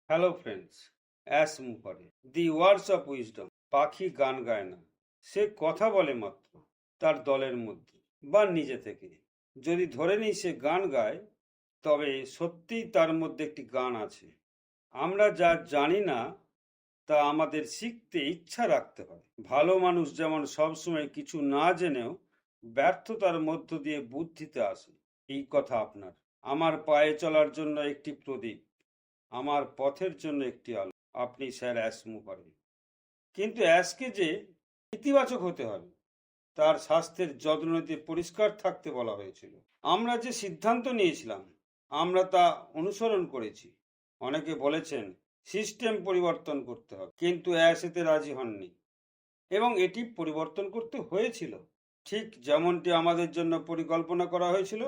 Hello friends, as মুপারে the words of wisdom. পাখি গান গায় না, সে কথা বলে মাত্র তার দলের মধ্যে বা নিজে থেকে। যদি ধরে নিই সে গান গায়, তবে সত্যিই তার মধ্যে একটি গান আছে। আমরা যা জানি না তা আমাদের শিখতে ইচ্ছা রাখতে হয়। ভালো মানুষ যেমন সবসময় কিছু না জেনেও ব্যর্থতার মধ্য দিয়ে বুদ্ধিতে আসে। এই কথা আপনার। আমার পায়ে চলার জন্য একটি প্রদীপ, আমার পথের জন্য একটি আলো। আপনি স্যার অ্যাশ মুখার্জি। কিন্তু অ্যাশকে যে ইতিবাচক হতে হবে, তার স্বাস্থ্যের যত্ন নিতে পরিষ্কার থাকতে বলা হয়েছিল। আমরা যে সিদ্ধান্ত নিয়েছিলাম আমরা তা অনুসরণ করেছি। অনেকে বলেছেন সিস্টেম পরিবর্তন করতে হবে, কিন্তু অ্যাশ এতে রাজি হননি এবং এটি পরিবর্তন করতে হয়েছিল। ঠিক যেমনটি আমাদের জন্য পরিকল্পনা করা হয়েছিল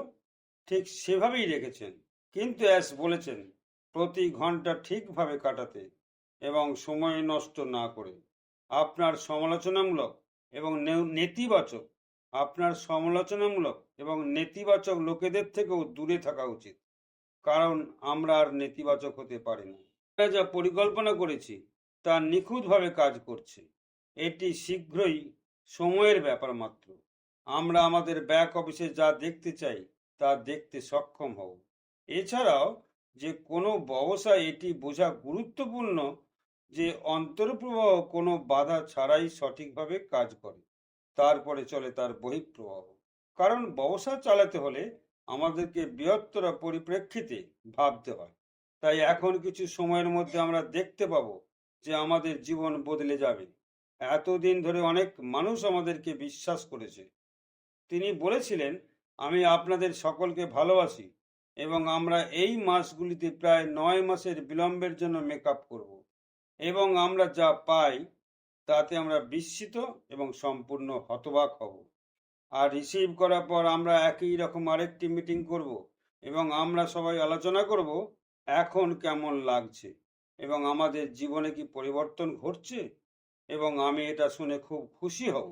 ঠিক সেভাবেই রেখেছেন। কিন্তু অ্যাশ বলেছেন প্রতি ঘন্টা ঠিকভাবে কাটাতে এবং সময় নষ্ট না করে। আপনার সমালোচনামূলক এবং নেতিবাচক আপনার সমালোচনামূলক এবং নেতিবাচক লোকেদের থেকেও দূরে থাকা উচিত, কারণ আমরা আর নেতিবাচক হতে পারি না। আমরা যা পরিকল্পনা করেছি তা নিখুঁতভাবে কাজ করছে। এটি শীঘ্রই সময়ের ব্যাপার মাত্র। আমরা আমাদের ব্যাক অফিসে যা দেখতে চাই তা দেখতে সক্ষম হব। এছাড়াও যে কোনো ব্যবসায় এটি বোঝা গুরুত্বপূর্ণ যে অন্তর্প্রবাহ কোনো বাধা ছাড়াই সঠিকভাবে কাজ করে, তারপরে চলে তার বহিঃপ্রবাহ। কারণ ব্যবসা চালাতে হলে আমাদেরকে বৃহত্তর পরিপ্রেক্ষিতে ভাবতে হয়। তাই এখন কিছু সময়ের মধ্যে আমরা দেখতে পাবো যে আমাদের জীবন বদলে যাবে। এতদিন ধরে অনেক মানুষ আমাদেরকে বিশ্বাস করেছে। তিনি বলেছিলেন, আমি আপনাদের সকলকে ভালোবাসি এবং আমরা এই মাসগুলিতে প্রায় 9 মাসের বিলম্বের জন্য মেকআপ করব এবং আমরা যা পাই তাতে আমরা বিস্মিত এবং সম্পূর্ণ হতবাক হব। আর রিসিভ করার পর আমরা একই রকম আরেকটি মিটিং করব এবং আমরা সবাই আলোচনা করব এখন কেমন লাগছে এবং আমাদের জীবনে কি পরিবর্তন ঘটছে, এবং আমি এটা শুনে খুব খুশি হব।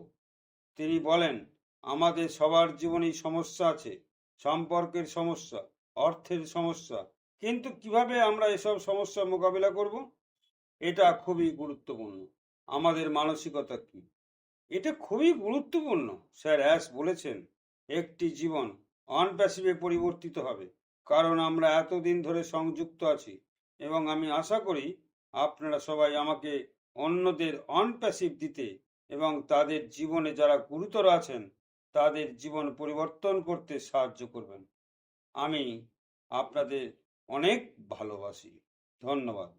তিনি বলেন, আমাদের সবার জীবনেই সমস্যা আছে, সম্পর্কের সমস্যা, অর্থের সমস্যা, কিন্তু কিভাবে আমরা এসব সমস্যা মোকাবিলা করব, এটা খুবই গুরুত্বপূর্ণ। আমাদের মানসিকতা কি, এটা খুবই গুরুত্বপূর্ণ। স্যার অ্যাশ বলেছেন একটি জীবন অনপ্যাসিভে পরিবর্তিত হবে, কারণ আমরা এতদিন ধরে সংযুক্ত আছি এবং আমি আশা করি আপনারা সবাই আমাকে অন্যদের অনপ্যাসিভ দিতে এবং তাদের জীবনে যারা গুরুতর আছেন তাদের জীবন পরিবর্তন করতে সাহায্য করবেন। আমি আপনাদের অনেক ভালোবাসি। ধন্যবাদ।